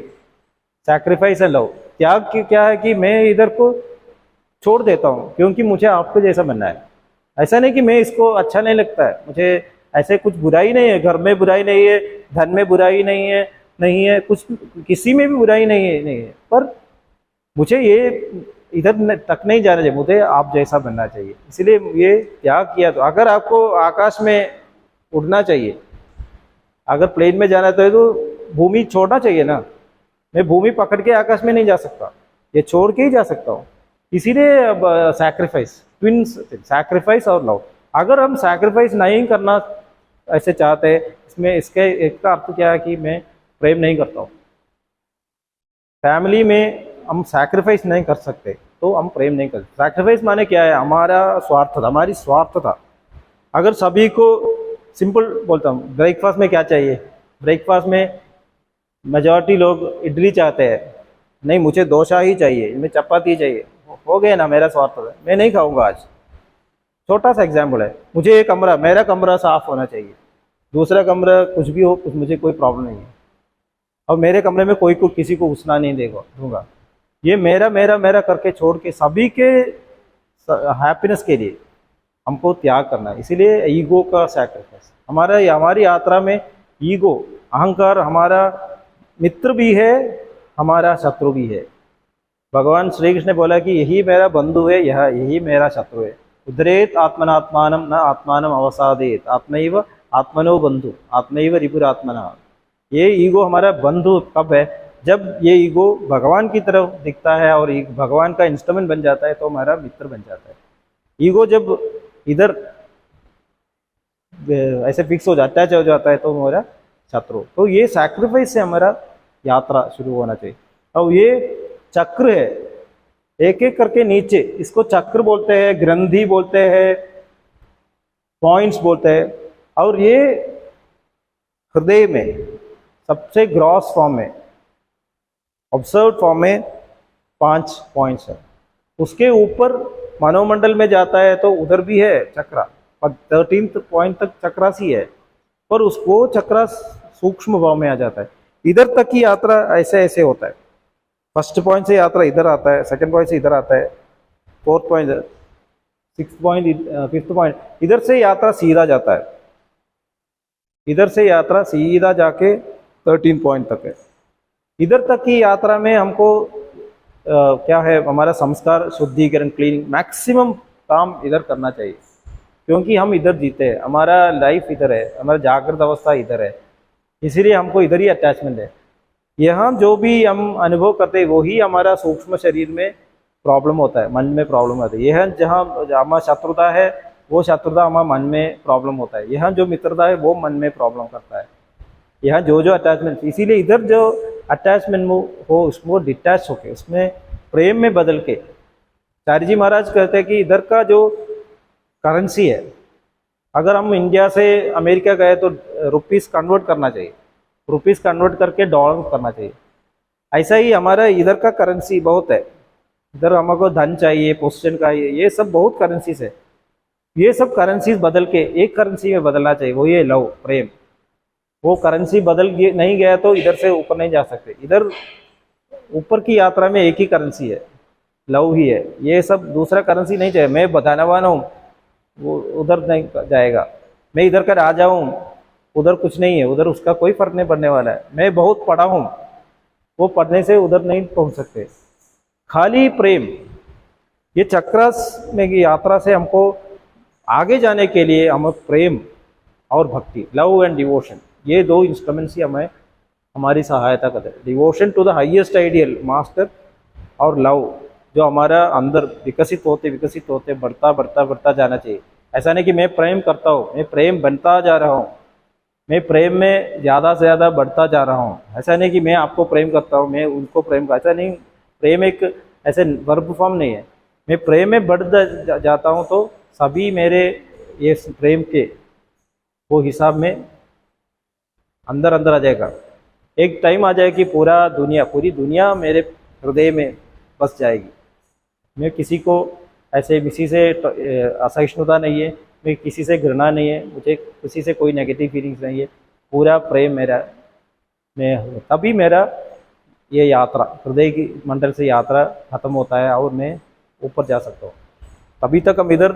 Speaker 1: सैक्रिफाइस एंड लव। त्याग की क्या है कि मैं इधर को छोड़ देता हूँ क्योंकि मुझे आपको जैसा बनना है। ऐसा नहीं कि मैं इसको अच्छा नहीं लगता है, मुझे ऐसे कुछ बुराई नहीं है, घर में बुराई नहीं है, धन में बुराई नहीं है, कुछ किसी में भी बुराई नहीं है, पर मुझे ये इधर तक नहीं जाना चाहिए, मुझे आप जैसा बनना चाहिए। इसलिए ये त्याग किया। तो अगर आपको आकाश में उड़ना चाहिए, अगर प्लेन में जाना है तो भूमि छोड़ना चाहिए ना। मैं भूमि पकड़ के आकाश में नहीं जा सकता, ये छोड़ के ही जा सकता हूँ। इसीलिए अब सैक्रिफाइस, ट्विंस सैक्रिफाइस और लव। अगर हम सैक्रिफाइस नहीं करना ऐसे चाहते हैं, इसमें इसके एक का अर्थ क्या है कि मैं प्रेम नहीं करता हूँ। फैमिली में हम सैक्रिफाइस नहीं कर सकते तो हम प्रेम नहीं कर सकते। सैक्रिफाइस माने क्या है, हमारा स्वार्थ, हमारी स्वार्थता। अगर सभी को सिंपल बोलता हूँ, ब्रेकफास्ट में क्या चाहिए, ब्रेकफास्ट में मेजॉरिटी लोग इडली चाहते हैं, नहीं मुझे डोसा ही चाहिए, मुझे चपाती चाहिए, हो गया ना मेरा स्वार्थ है, मैं नहीं खाऊंगा आज। छोटा सा एग्जाम्पल है। मुझे एक कमरा, मेरा कमरा साफ होना चाहिए, दूसरा कमरा कुछ भी हो, मुझे कोई प्रॉब्लम नहीं है, और मेरे कमरे में कोई को किसी को घुसना नहीं दूंगा। ये मेरा मेरा मेरा करके छोड़ के सभी के हैप्पीनेस के लिए हमको त्याग करना है। इसीलिए ईगो का सैक्रिफाइस। हमारी यात्रा में ईगो, अहंकार हमारा मित्र भी है, हमारा शत्रु भी है। भगवान श्री कृष्ण ने बोला कि यही मेरा बंधु है, यही मेरा शत्रु है। उदरेत आत्मनात्मानम न आत्मानम अवसादेत, आत्मैव आत्मनो बंधु आत्मैव रिपुरात्मना। ये ईगो हमारा बंधु कब है, जब ये ईगो भगवान की तरफ दिखता है और भगवान का इंस्ट्रूमेंट बन जाता है तो हमारा मित्र बन जाता है। ईगो जब इधर ऐसे फिक्स हो जाता है, हो जाता है तो हमारा शत्रु। तो ये सैक्रिफाइस से हमारा यात्रा शुरू होना चाहिए। और ये चक्र है, एक एक करके नीचे, इसको चक्र बोलते हैं, ग्रंथि बोलते हैं, पॉइंट्स बोलते हैं। और ये हृदय में सबसे ग्रॉस फॉर्म में, ऑब्जर्व फॉर्म में 5 पॉइंट्स है। उसके ऊपर मनोमंडल में जाता है तो उधर भी है चक्रा, और 13th पॉइंट तक चक्रासी है, पर उसको चक्रा सूक्ष्म भाव में आ जाता है। इधर तक की यात्रा ऐसे ऐसे होता है। फर्स्ट पॉइंट से यात्रा इधर आता है, सेकंड पॉइंट से इधर आता है, 4th point, 6th point, 5th point, इधर से यात्रा सीधा जाता है। इधर से यात्रा सीधा जाके 13 पॉइंट तक है। इधर तक की यात्रा में हमको क्या है, हमारा संस्कार, शुद्धिकरण, क्लीनिंग, मैक्सिमम काम इधर करना चाहिए, क्योंकि हम इधर जीते हैं, हमारा लाइफ इधर है, हमारा जागृत अवस्था इधर है, इसीलिए हमको इधर ही अटैचमेंट है। यहाँ जो भी हम अनुभव करते हैं वही हमारा सूक्ष्म शरीर में प्रॉब्लम होता है, मन में प्रॉब्लम होता है। यह जहाँ हमारा शत्रुता है, वो शत्रुता हमारे मन में प्रॉब्लम होता है। यहाँ जो मित्रता है वो मन में प्रॉब्लम करता है। यहाँ जो अटैचमेंट, इसीलिए इधर जो अटैचमेंट हो उसको डिटैच होके उसमें प्रेम में बदल के, चार्य जी महाराज कहते हैं कि इधर का जो करेंसी है, अगर हम इंडिया से अमेरिका गए तो रुपीस कन्वर्ट करना चाहिए, रुपीस कन्वर्ट करके डॉलर करना चाहिए। ऐसा ही हमारा इधर का करेंसी बहुत है, इधर हमको धन चाहिए, पोजिशन चाहिए, ये सब बहुत करेंसीज है। ये सब करेंसीज बदल के एक करेंसी में बदलना चाहिए, वो ये लव, प्रेम। वो करेंसी बदल नहीं गया तो इधर से ऊपर नहीं जा सकते। इधर ऊपर की यात्रा में एक ही करेंसी है, लव ही है। ये सब दूसरा करेंसी नहीं चाहिए। मैं बताने वाला हूँ, वो उधर नहीं जाएगा। मैं इधर का राजा हूँ, उधर कुछ नहीं है, उधर उसका कोई फर्क नहीं पड़ने वाला है। मैं बहुत पढ़ा हूँ, वो पढ़ने से उधर नहीं पहुँच सकते। खाली प्रेम, ये चक्रास में की यात्रा से हमको आगे जाने के लिए हमें प्रेम और भक्ति, लव एंड डिवोशन, ये दो इंस्ट्रूमेंट्स ही हमें हमारी सहायता करते हैं। Devotion to the highest ideal master और लव जो हमारा अंदर विकसित होते बढ़ता जाना चाहिए। ऐसा नहीं कि मैं प्रेम करता हूँ, मैं प्रेम बनता जा रहा हूँ, मैं प्रेम में ज़्यादा से ज़्यादा बढ़ता जा रहा हूँ। ऐसा नहीं कि मैं आपको प्रेम करता हूँ, मैं उनको प्रेम करता, ऐसा नहीं। प्रेम एक ऐसे वर्ब फॉर्म नहीं है। मैं प्रेम में बढ़ जाता हूँ तो सभी मेरे ये प्रेम के वो हिसाब में अंदर अंदर आ जाएगा। एक टाइम आ जाएगा कि पूरी दुनिया मेरे हृदय में बस जाएगी। मैं किसी से असहिष्णुता नहीं है, मैं किसी से घृणा नहीं है, मुझे किसी से कोई नेगेटिव फीलिंग्स नहीं है। पूरा प्रेम मेरा में, तभी मेरा ये यात्रा, हृदय की मंडल से यात्रा खत्म होता है और मैं ऊपर जा सकता हूँ। तभी तक हम इधर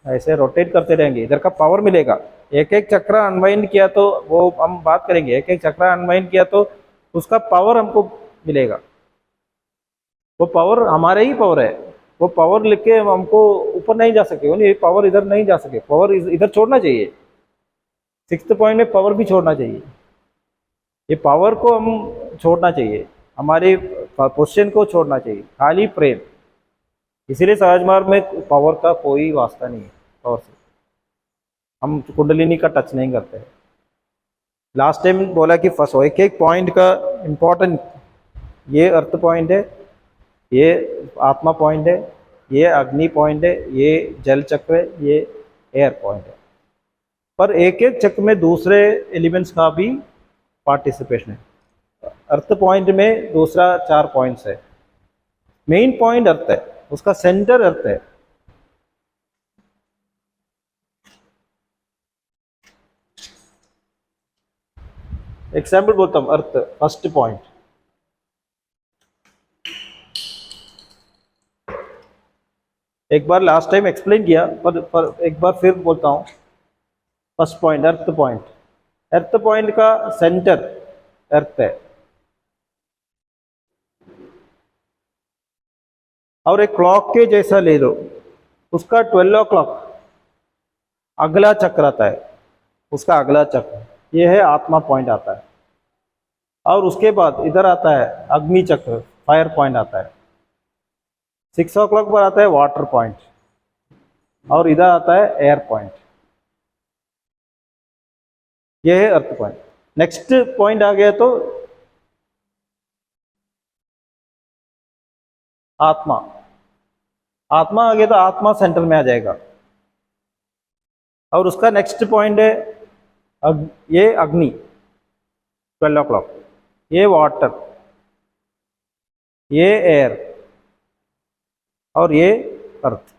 Speaker 1: ऐसे रोटेट करते रहेंगे, इधर का पावर मिलेगा। एक एक चक्र अनवाइंड किया तो वो हम बात करेंगे, एक एक चक्र अनवाइंड किया तो उसका पावर हमको मिलेगा। वो पावर हमारा ही पावर है। वो पावर लेके हमको ऊपर नहीं जा सके, ये पावर इधर नहीं जा सके, पावर इधर छोड़ना चाहिए। 6th पॉइंट में पावर भी छोड़ना चाहिए। ये पावर को हम छोड़ना चाहिए, हमारे पोजिशन को छोड़ना चाहिए, खाली प्रेम। इसीलिए सहज मार्ग में पावर का कोई वास्ता नहीं है। पावर से हम कुंडलिनी का टच नहीं करते हैं। लास्ट टाइम बोला कि फर्स्ट एक एक पॉइंट का इम्पोर्टेंट, ये अर्थ पॉइंट है, ये आत्मा पॉइंट है, ये अग्नि पॉइंट है, ये जल चक्र है, ये एयर पॉइंट है। पर एक एक चक्र में दूसरे एलिमेंट्स का भी पार्टिसिपेशन है। अर्थ पॉइंट में दूसरा 4 पॉइंट्स है। मेन पॉइंट अर्थ है, उसका सेंटर अर्थ है। एग्जाम्पल बोलता हूं, अर्थ फर्स्ट पॉइंट। एक बार लास्ट टाइम एक्सप्लेन किया, पर एक बार फिर बोलता हूं। फर्स्ट पॉइंट अर्थ पॉइंट, अर्थ पॉइंट का सेंटर अर्थ है। और एक क्लॉक के जैसा ले लो, उसका 12 o'clock अगला चक्र आता है, उसका अगला चक्र ये है आत्मा पॉइंट आता है। और उसके बाद इधर आता है अग्नि चक्र, फायर पॉइंट आता है। 6 o'clock पर आता है वाटर पॉइंट, और इधर आता है एयर पॉइंट। ये है अर्थ पॉइंट। नेक्स्ट पॉइंट आ गया तो आत्मा, आत्मा आ गया तो आत्मा सेंटर में आ जाएगा। और उसका नेक्स्ट पॉइंट है ये अग्नि 12 o'clock, ये वाटर, ये एयर, और ये अर्थ।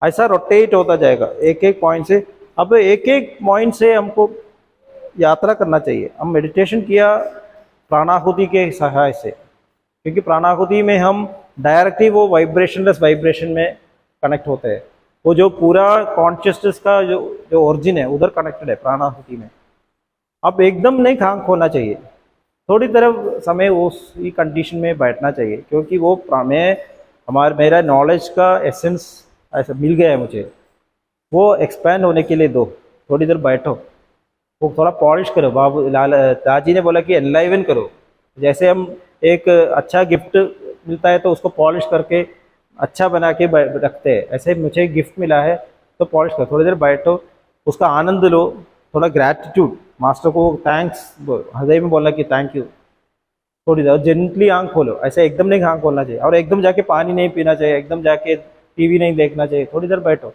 Speaker 1: ऐसा रोटेट होता जाएगा एक एक पॉइंट से। अब एक एक पॉइंट से हमको यात्रा करना चाहिए। हम मेडिटेशन किया प्राणाहुति के सहाय से, क्योंकि प्राणाहुति में हम डायरेक्टली वो वाइब्रेशनलेस वाइब्रेशन में कनेक्ट होते हैं। वो जो पूरा कॉन्शियसनेस का जो ओरिजिन है उधर कनेक्टेड है प्राणाहुति में। अब एकदम नहीं खांख होना चाहिए, थोड़ी देर समय उसी कंडीशन में बैठना चाहिए, क्योंकि वो मेरा नॉलेज का एसेंस ऐसा मिल गया है मुझे, वो एक्सपैंड होने के लिए दो। थोड़ी देर बैठो, वो थोड़ा पॉलिश करो। ताजी ने बोला कि एनलाइवन करो। जैसे हम एक अच्छा गिफ्ट मिलता है तो उसको पॉलिश करके अच्छा बना के रखते हैं, ऐसे मुझे गिफ्ट मिला है तो पॉलिश करो, थोड़ी देर बैठो, उसका आनंद लो, थोड़ा ग्रैटिट्यूड, मास्टर को थैंक्स हृदय में बोलना कि थैंक यू। थोड़ी देर जेंटली आंख खोलो, ऐसे एकदम नहीं आंख खोलना चाहिए, और एकदम जाके पानी नहीं पीना चाहिए, एकदम जाके टीवी नहीं देखना चाहिए। थोड़ी देर बैठो,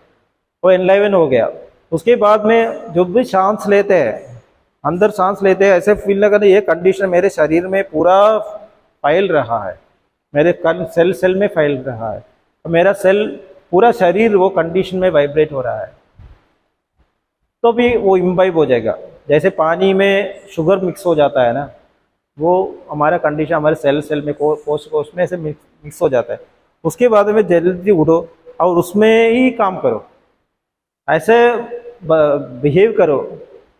Speaker 1: वो एनलाइवन हो गया। उसके बाद में जो भी सांस लेते हैं, अंदर सांस लेते हैं, ऐसे फील लगा ये कंडीशन मेरे शरीर में पूरा फैल रहा है, मेरे सेल सेल में फैल रहा है, और मेरा सेल पूरा शरीर वो कंडीशन में वाइब्रेट हो रहा है, तो भी वो इम्बाइब हो जाएगा। जैसे पानी में शुगर मिक्स हो जाता है ना, वो हमारा कंडीशन हमारे सेल सेल में कोश कोश में ऐसे मिक्स हो जाता है। उसके बाद में जल्दी उठो और उसमें ही काम करो, ऐसे बिहेव करो,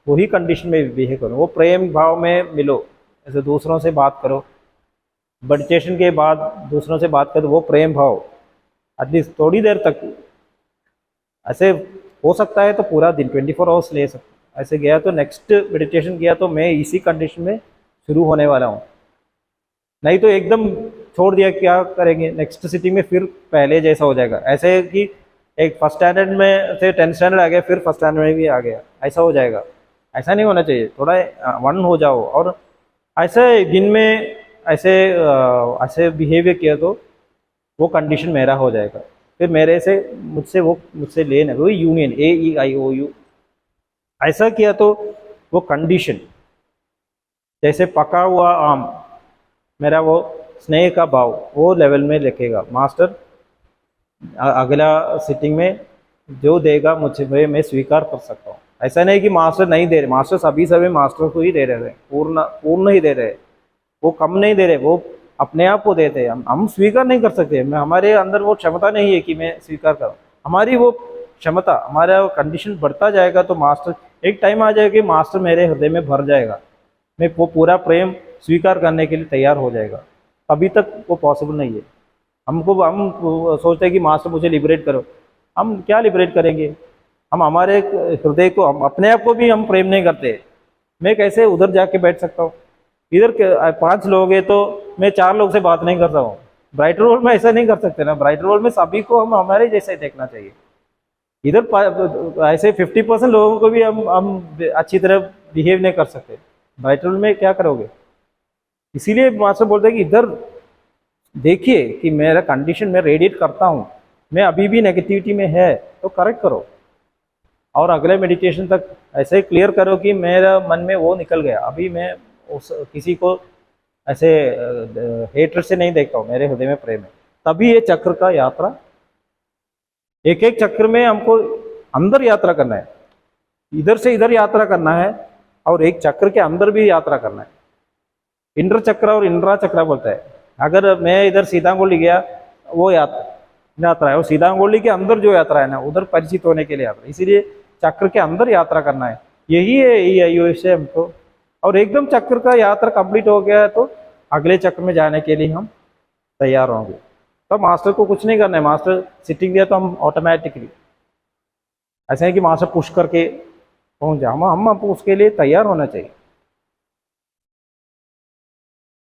Speaker 1: वही कंडीशन में बिहेव करो, वो प्रेम भाव में मिलो। ऐसे दूसरों से बात करो, मेडिटेशन के बाद दूसरों से बात करो, वो प्रेम भाव एटलीस्ट थोड़ी देर तक। ऐसे हो सकता है तो पूरा दिन 24 आवर्स ले सकते। ऐसे गया तो नेक्स्ट मेडिटेशन किया तो मैं इसी कंडीशन में शुरू होने वाला हूँ, नहीं तो एकदम छोड़ दिया क्या करेंगे, नेक्स्ट सिटिंग में फिर पहले जैसा हो जाएगा। ऐसे कि एक फर्स्ट स्टैंडर्ड में से 10th स्टैंडर्ड आ गया, फिर फर्स्ट स्टैंडर्ड में भी आ गया, ऐसा हो जाएगा। ऐसा नहीं होना चाहिए, थोड़ा वन हो जाओ। और ऐसे दिन में ऐसे बिहेवियर किया तो वो कंडीशन मेरा हो जाएगा, फिर मेरे से मुझसे लेना, वही यूनियन AEIOU। ऐसा किया तो वो कंडीशन जैसे पका हुआ आम, मेरा वो स्नेह का भाव वो लेवल में लिखेगा मास्टर। अगला सिटिंग में जो देगा मुझे मैं स्वीकार कर सकता हूँ। ऐसा नहीं कि मास्टर नहीं दे रहे, मास्टर सभी मास्टर को ही दे रहे हैं, पूर्ण ही दे रहे हैं, वो कम नहीं दे रहे, वो अपने आप को देते हैं। हम स्वीकार नहीं कर सकते, मैं हमारे अंदर वो क्षमता नहीं है कि मैं स्वीकार करूँ। हमारी वो क्षमता, हमारा कंडीशन बढ़ता जाएगा तो मास्टर एक टाइम आ जाएगा कि मास्टर मेरे हृदय में भर जाएगा, मैं वो पूरा प्रेम स्वीकार करने के लिए तैयार हो जाएगा। अभी तक वो पॉसिबल नहीं है। हम सोचते हैं कि मास्टर मुझे लिबरेट करो, हम क्या लिबरेट करेंगे? हम हमारे हृदय को, हम अपने आप को भी हम प्रेम नहीं करते। मैं कैसे उधर जाके बैठ सकता हूँ? इधर 5 लोग हैं तो मैं 4 लोग से बात नहीं कर रहा हूँ। ब्राइट रोल में ऐसा नहीं कर सकते ना, ब्राइट रोल में सभी को हम हमारे जैसे देखना चाहिए। इधर ऐसे 50% लोगों को भी हम अच्छी तरह बिहेव नहीं कर सकते, ब्राइट रोल में क्या करोगे? इसीलिए मास्टर बोलते हैं कि इधर देखिए कि मेरा कंडीशन में रेडिएट करता हूँ, मैं अभी भी नेगेटिविटी में है तो करेक्ट करो, और अगले मेडिटेशन तक ऐसे क्लियर करो कि मेरा मन में वो निकल गया, अभी मैं किसी को ऐसे हेटर से नहीं देखता हूँ, मेरे हृदय में प्रेम है। तभी ये चक्र का यात्रा, एक एक चक्र में हमको अंदर यात्रा करना है, इधर से इधर यात्रा करना है, और एक चक्र के अंदर भी यात्रा करना है। इंद्र चक्र और इंद्रा चक्र बोलता है। अगर मैं इधर सीतांगोली गया, वो यात्रा है, और सीतांगोली के अंदर जो यात्रा है ना, उधर परिचित होने के लिए यात्रा। इसीलिए चक्र के अंदर यात्रा करना है, यही है AEIOU से हमको। और एकदम चक्र का यात्रा कंप्लीट हो गया है तो अगले चक्र में जाने के लिए हम तैयार होंगे। तो मास्टर को कुछ नहीं करना है, मास्टर सिटिंग दिया तो हम ऑटोमेटिकली, ऐसा है कि मास्टर पुश करके पहुंच जाए, हम उसके लिए तैयार होना चाहिए।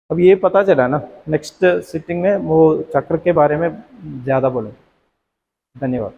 Speaker 1: अब ये पता चला ना, नेक्स्ट सिटिंग में वो चक्र के बारे में ज़्यादा बोलें। धन्यवाद।